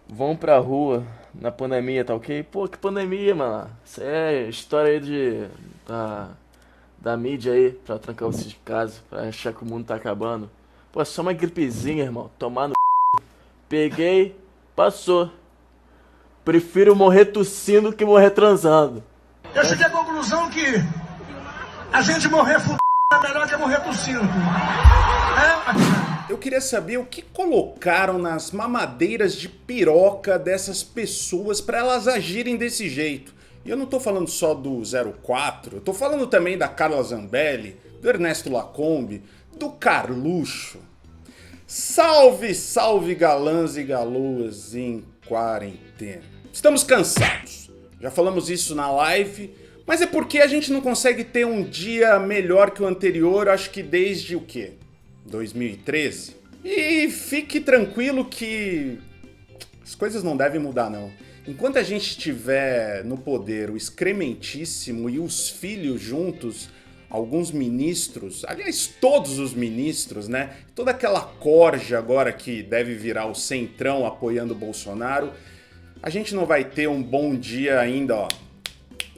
vão pra rua na pandemia, tá ok? Pô, que pandemia, mano? Isso é história aí da mídia aí, pra trancar vocês de casa, pra achar que o mundo tá acabando. Pô, é só uma gripezinha, irmão. Tomar no. Peguei, passou. Prefiro morrer tossindo que morrer transando. Eu cheguei à conclusão que a gente morrer fudido é melhor que morrer tossindo. Eu queria saber o que colocaram nas mamadeiras de piroca dessas pessoas para elas agirem desse jeito. E eu não tô falando só do 04, eu tô falando também da Carla Zambelli, do Ernesto Lacombe, do Carluxo. Salve, salve galãs e galoas em quarentena. Estamos cansados. Já falamos isso na live, mas é porque a gente não consegue ter um dia melhor que o anterior, acho que desde o quê? 2013? E fique tranquilo que as coisas não devem mudar não. Enquanto a gente tiver no poder o excrementíssimo e os filhos juntos, alguns ministros, aliás, todos os ministros, né? Toda aquela corja agora que deve virar o centrão apoiando o Bolsonaro, a gente não vai ter um bom dia ainda, ó,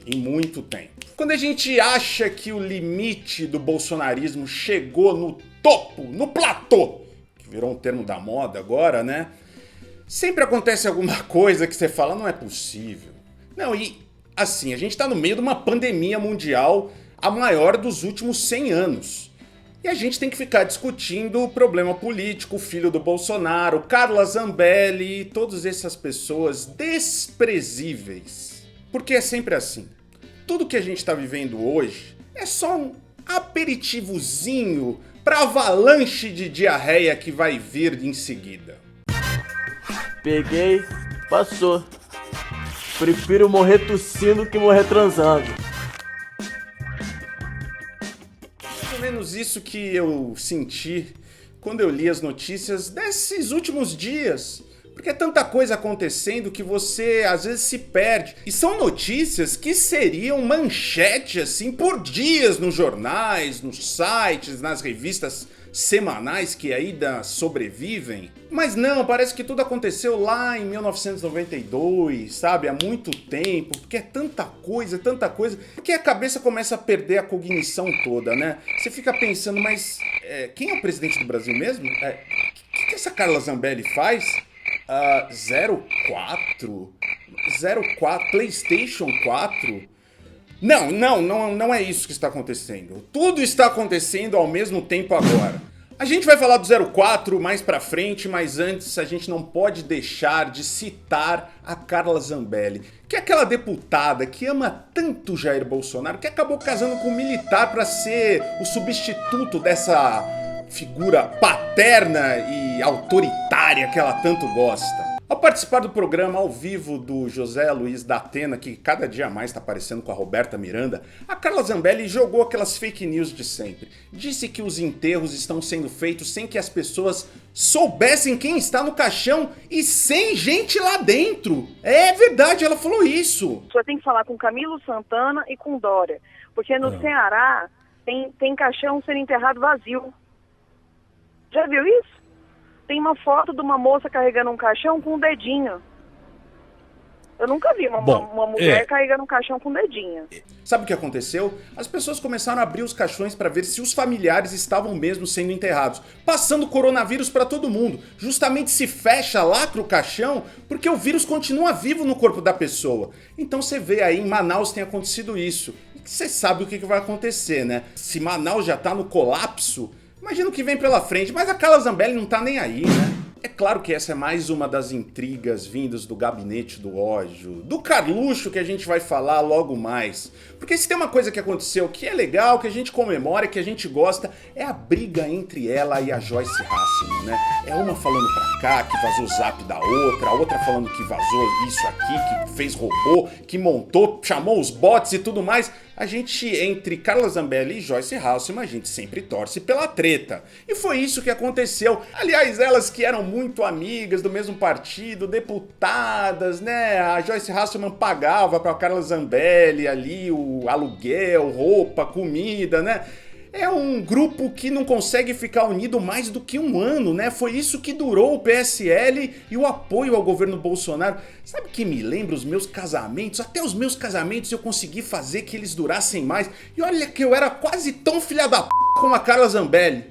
em muito tempo. Quando a gente acha que o limite do bolsonarismo chegou no topo, no platô, que virou um termo da moda agora, né? Sempre acontece alguma coisa que você fala, não é possível. Não, e assim, a gente tá no meio de uma pandemia mundial, a maior dos últimos 100 anos. E a gente tem que ficar discutindo o problema político, o filho do Bolsonaro, Carla Zambelli e todas essas pessoas desprezíveis. Porque é sempre assim. Tudo que a gente está vivendo hoje é só um aperitivozinho para a avalanche de diarreia que vai vir em seguida. Peguei, passou. Prefiro morrer tossindo que morrer transando. Mais ou menos isso que eu senti quando eu li as notícias desses últimos dias. Porque é tanta coisa acontecendo que você às vezes se perde. E são notícias que seriam manchete assim por dias nos jornais, nos sites, nas revistas semanais que ainda sobrevivem. Mas não, parece que tudo aconteceu lá em 1992, sabe? Há muito tempo, porque é tanta coisa, que a cabeça começa a perder a cognição toda, né? Você fica pensando, mas quem é o presidente do Brasil mesmo? O que essa Carla Zambelli faz? 04? 04? PlayStation 4? Não é isso que está acontecendo. Tudo está acontecendo ao mesmo tempo agora. A gente vai falar do 04 mais pra frente, mas antes a gente não pode deixar de citar a Carla Zambelli, que é aquela deputada que ama tanto Jair Bolsonaro que acabou casando com um militar para ser o substituto dessa figura paterna e autoritária que ela tanto gosta. Ao participar do programa ao vivo do José Luiz da Atena, que cada dia mais está parecendo com a Roberta Miranda, a Carla Zambelli jogou aquelas fake news de sempre. Disse que os enterros estão sendo feitos sem que as pessoas soubessem quem está no caixão e sem gente lá dentro. É verdade, ela falou isso. Você tem que falar com Camilo Santana e com Dória, porque no Ceará tem caixão sendo enterrado vazio. Já viu isso? Tem uma foto de uma moça carregando um caixão com um dedinho. Eu nunca vi uma mulher carregando um caixão com um dedinho. Sabe o que aconteceu? As pessoas começaram a abrir os caixões para ver se os familiares estavam mesmo sendo enterrados, passando coronavírus para todo mundo. Justamente se fecha, lacra o caixão, porque o vírus continua vivo no corpo da pessoa. Então você vê aí, em Manaus tem acontecido isso. E você sabe o que vai acontecer, né? Se Manaus já tá no colapso, imagina o que vem pela frente, mas a Carla Zambelli não tá nem aí, né? É claro que essa é mais uma das intrigas vindas do gabinete do ódio, do Carluxo que a gente vai falar logo mais. Porque se tem uma coisa que aconteceu que é legal, que a gente comemora, que a gente gosta, é a briga entre ela e a Joyce Hasselman, né? É uma falando pra cá, que vazou o zap da outra, a outra falando que vazou isso aqui, que fez robô, que montou, chamou os bots e tudo mais. A gente, entre Carla Zambelli e Joyce Hasselman, a gente sempre torce pela treta. E foi isso que aconteceu. Aliás, elas que eram muito amigas do mesmo partido, deputadas, né? A Joyce Hasselman pagava pra Carla Zambelli ali o aluguel, roupa, comida, né? é um grupo que não consegue ficar unido mais do que um ano, né? Foi isso que durou o PSL e o apoio ao governo Bolsonaro. Sabe que me lembra os meus casamentos? Até os meus casamentos eu consegui fazer que eles durassem mais. E olha que eu era quase tão filha da p como a Carla Zambelli.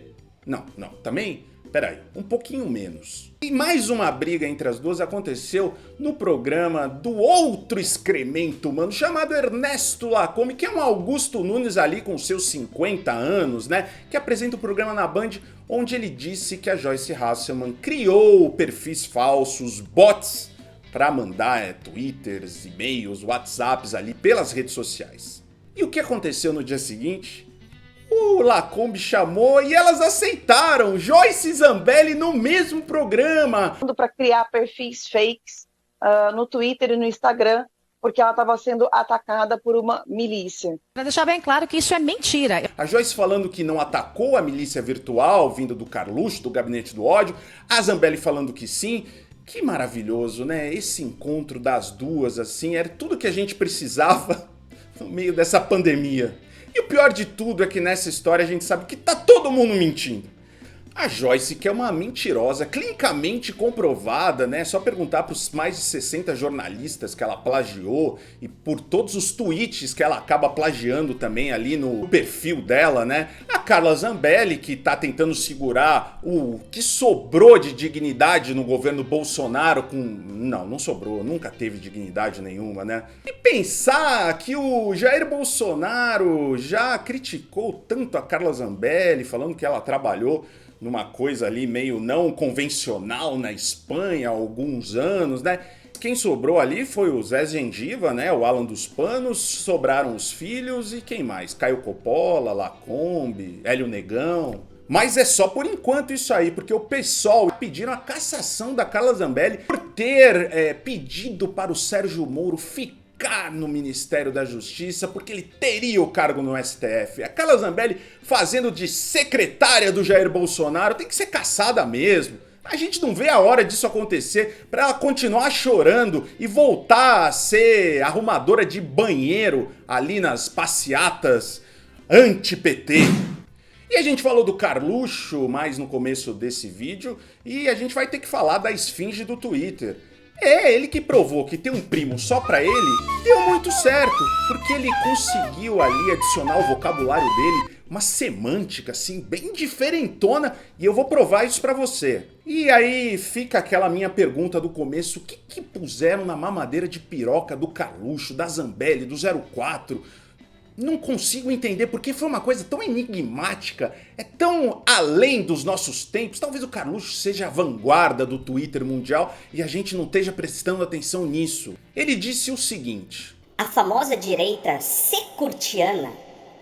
Não, também... Peraí, um pouquinho menos. E mais uma briga entre as duas aconteceu no programa do outro excremento humano chamado Ernesto Lacombe, que é um Augusto Nunes ali com seus 50 anos, né? Que apresenta o programa na Band, onde ele disse que a Joyce Hasselman criou perfis falsos, bots, para mandar twitters, e-mails, whatsapps ali pelas redes sociais. E o que aconteceu no dia seguinte? O Lacombe chamou e elas aceitaram Joyce e Zambelli no mesmo programa. Para criar perfis fakes no Twitter e no Instagram, porque ela estava sendo atacada por uma milícia. Para deixar bem claro que isso é mentira. A Joyce falando que não atacou a milícia virtual vinda do Carluxo, do Gabinete do Ódio. A Zambelli falando que sim. Que maravilhoso, né? Esse encontro das duas, assim, era tudo que a gente precisava no meio dessa pandemia. E o pior de tudo é que nessa história a gente sabe que tá todo mundo mentindo. A Joyce, que é uma mentirosa, clinicamente comprovada, né? Só perguntar pros mais de 60 jornalistas que ela plagiou e por todos os tweets que ela acaba plagiando também ali no perfil dela, né? A Carla Zambelli, que tá tentando segurar o que sobrou de dignidade no governo Bolsonaro com... Não sobrou, nunca teve dignidade nenhuma, né? E pensar que o Jair Bolsonaro já criticou tanto a Carla Zambelli, falando que ela trabalhou numa coisa ali meio não convencional na Espanha há alguns anos, né? Quem sobrou ali foi o Zé Gengiva, né? O Alan dos Panos, sobraram os filhos e quem mais? Caio Coppola, Lacombe, Hélio Negão. Mas é só por enquanto isso aí, porque o pessoal pediram a cassação da Carla Zambelli por ter pedido para o Sérgio Moro ficar no Ministério da Justiça, porque ele teria o cargo no STF. A Carla Zambelli fazendo de secretária do Jair Bolsonaro tem que ser caçada mesmo. A gente não vê a hora disso acontecer para ela continuar chorando e voltar a ser arrumadora de banheiro ali nas passeatas anti-PT. E a gente falou do Carluxo mais no começo desse vídeo e a gente vai ter que falar da esfinge do Twitter. É, ele que provou que ter um primo só pra ele deu muito certo, porque ele conseguiu ali adicionar ao vocabulário dele uma semântica assim bem diferentona e eu vou provar isso pra você. E aí fica aquela minha pergunta do começo, o que puseram na mamadeira de piroca do Carluxo, da Zambelli, do 04? Não consigo entender porque foi uma coisa tão enigmática, é tão além dos nossos tempos. Talvez o Carluxo seja a vanguarda do Twitter mundial e a gente não esteja prestando atenção nisso. Ele disse o seguinte: a famosa direita securtiana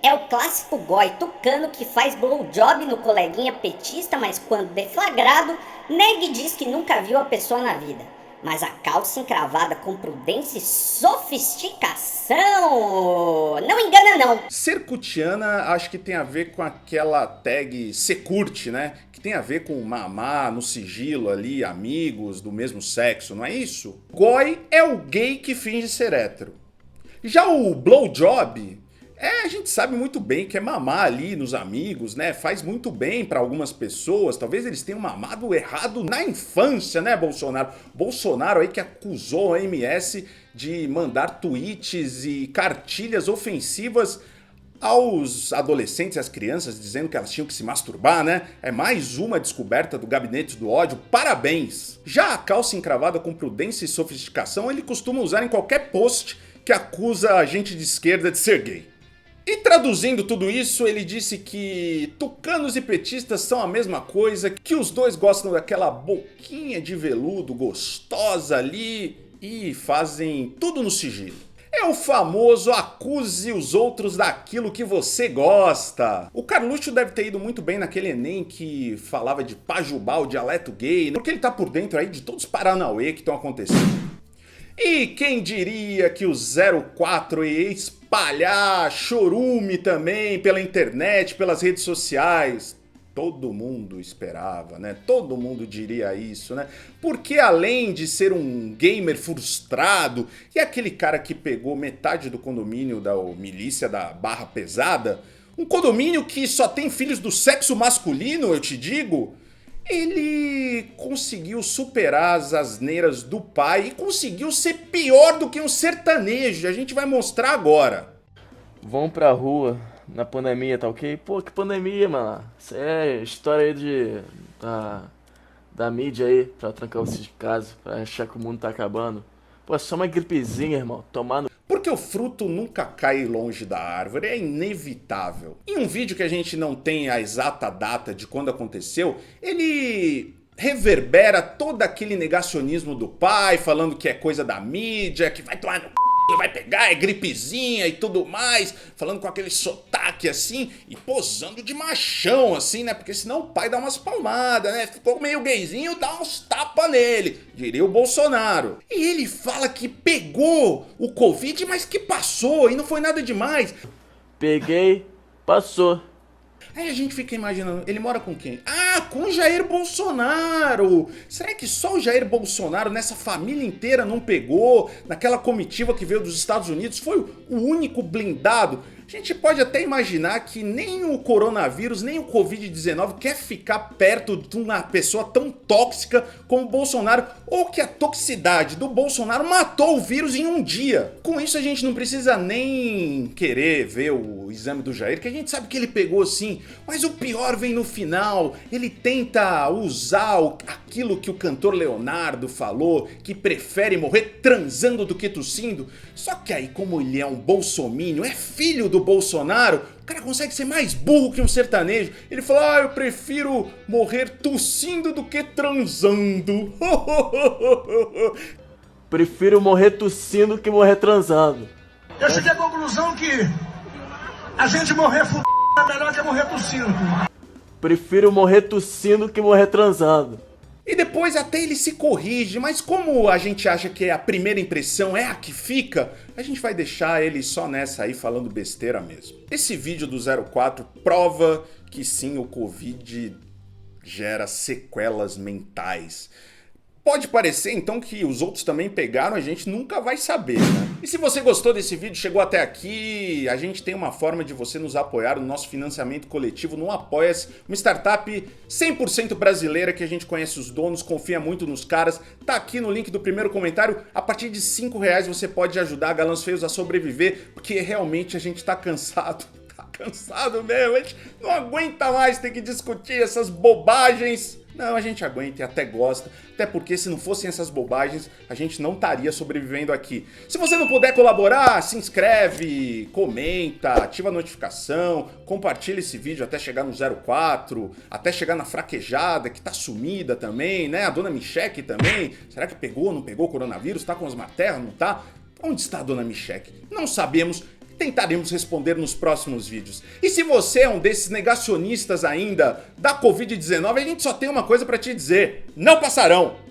é o clássico goi tucano que faz blowjob no coleguinha petista, mas quando deflagrado, nega e diz que nunca viu a pessoa na vida. Mas a calça encravada com prudência e sofisticação não engana não. Sercutiana acho que tem a ver com aquela tag securte, né? Que tem a ver com mamar no sigilo ali, amigos do mesmo sexo, não é isso? Goi é o gay que finge ser hétero. Já o blowjob... a gente sabe muito bem que é mamar ali nos amigos, né? Faz muito bem pra algumas pessoas. Talvez eles tenham mamado errado na infância, né, Bolsonaro? Bolsonaro aí que acusou a OMS de mandar tweets e cartilhas ofensivas aos adolescentes e às crianças, dizendo que elas tinham que se masturbar, né? É mais uma descoberta do Gabinete do Ódio. Parabéns! Já a calça encravada com prudência e sofisticação, ele costuma usar em qualquer post que acusa a gente de esquerda de ser gay. E traduzindo tudo isso, ele disse que tucanos e petistas são a mesma coisa, que os dois gostam daquela boquinha de veludo gostosa ali e fazem tudo no sigilo. É o famoso acuse os outros daquilo que você gosta. O Carluxo deve ter ido muito bem naquele Enem que falava de pajubá, o dialeto gay, porque ele tá por dentro aí de todos os paranauê que estão acontecendo. E quem diria que o 04 ia espalhar chorume também pela internet, pelas redes sociais? Todo mundo esperava, né? Todo mundo diria isso, né? Porque além de ser um gamer frustrado e aquele cara que pegou metade do condomínio da milícia da Barra Pesada, Um condomínio que só tem filhos do sexo masculino, eu te digo. Ele conseguiu superar as asneiras do pai e conseguiu ser pior do que um sertanejo. A gente vai mostrar agora. Vão pra rua na pandemia, tá ok? Pô, que pandemia, mano. Isso é história aí da mídia aí, pra trancar vocês de casa, pra achar que o mundo tá acabando. Pô, é só uma gripezinha, irmão. Tomar no... Porque o fruto nunca cai longe da árvore, é inevitável. Em um vídeo que a gente não tem a exata data de quando aconteceu, ele reverbera todo aquele negacionismo do pai, falando que é coisa da mídia, que vai tomar no c... vai pegar, é gripezinha e tudo mais, falando com aquele sotaque assim e posando de machão assim, né? Porque senão o pai dá umas palmadas, né? Ficou meio gayzinho, dá uns tapas nele, diria o Bolsonaro. E ele fala que pegou o Covid, mas que passou e não foi nada demais. Peguei, passou. Aí a gente fica imaginando, ele mora com quem? Ah, com o Jair Bolsonaro! Será que só o Jair Bolsonaro, nessa família inteira, não pegou? Naquela comitiva que veio dos Estados Unidos, foi o único blindado? A gente pode até imaginar que nem o coronavírus, nem o Covid-19 quer ficar perto de uma pessoa tão tóxica como o Bolsonaro, ou que a toxicidade do Bolsonaro matou o vírus em um dia. Com isso a gente não precisa nem querer ver o exame do Jair, que a gente sabe que ele pegou sim, mas o pior vem no final. Ele tenta usar aquilo que o cantor Leonardo falou, que prefere morrer transando do que tossindo. Só que aí, como ele é um bolsominion, é filho do Bolsonaro, o cara consegue ser mais burro que um sertanejo. Ele fala, eu prefiro morrer tossindo do que transando. Prefiro morrer tossindo que morrer transando. Eu cheguei à conclusão que a gente morrer f*** é melhor que morrer tossindo. Prefiro morrer tossindo que morrer transando. E depois até ele se corrige, mas como a gente acha que a primeira impressão é a que fica, a gente vai deixar ele só nessa aí falando besteira mesmo. Esse vídeo do 04 prova que sim, o Covid gera sequelas mentais. Pode parecer então que os outros também pegaram, a gente nunca vai saber, né? E se você gostou desse vídeo, chegou até aqui, a gente tem uma forma de você nos apoiar no nosso financiamento coletivo no Apoia-se, uma startup 100% brasileira que a gente conhece os donos, confia muito nos caras, tá aqui no link do primeiro comentário. A partir de R$5 você pode ajudar a Galãs Feios a sobreviver, porque realmente a gente tá cansado. Cansado mesmo, a gente não aguenta mais ter que discutir essas bobagens. Não, a gente aguenta e até gosta, até porque se não fossem essas bobagens, a gente não estaria sobrevivendo aqui. Se você não puder colaborar, se inscreve, comenta, ativa a notificação, compartilha esse vídeo até chegar no 04, até chegar na fraquejada, que tá sumida também, né? A dona Micheque também, será que pegou, não pegou o coronavírus? Tá com as materras, não tá? Onde está a dona Micheque? Não sabemos. Tentaremos responder nos próximos vídeos. E se você é um desses negacionistas ainda da Covid-19, a gente só tem uma coisa pra te dizer: não passarão!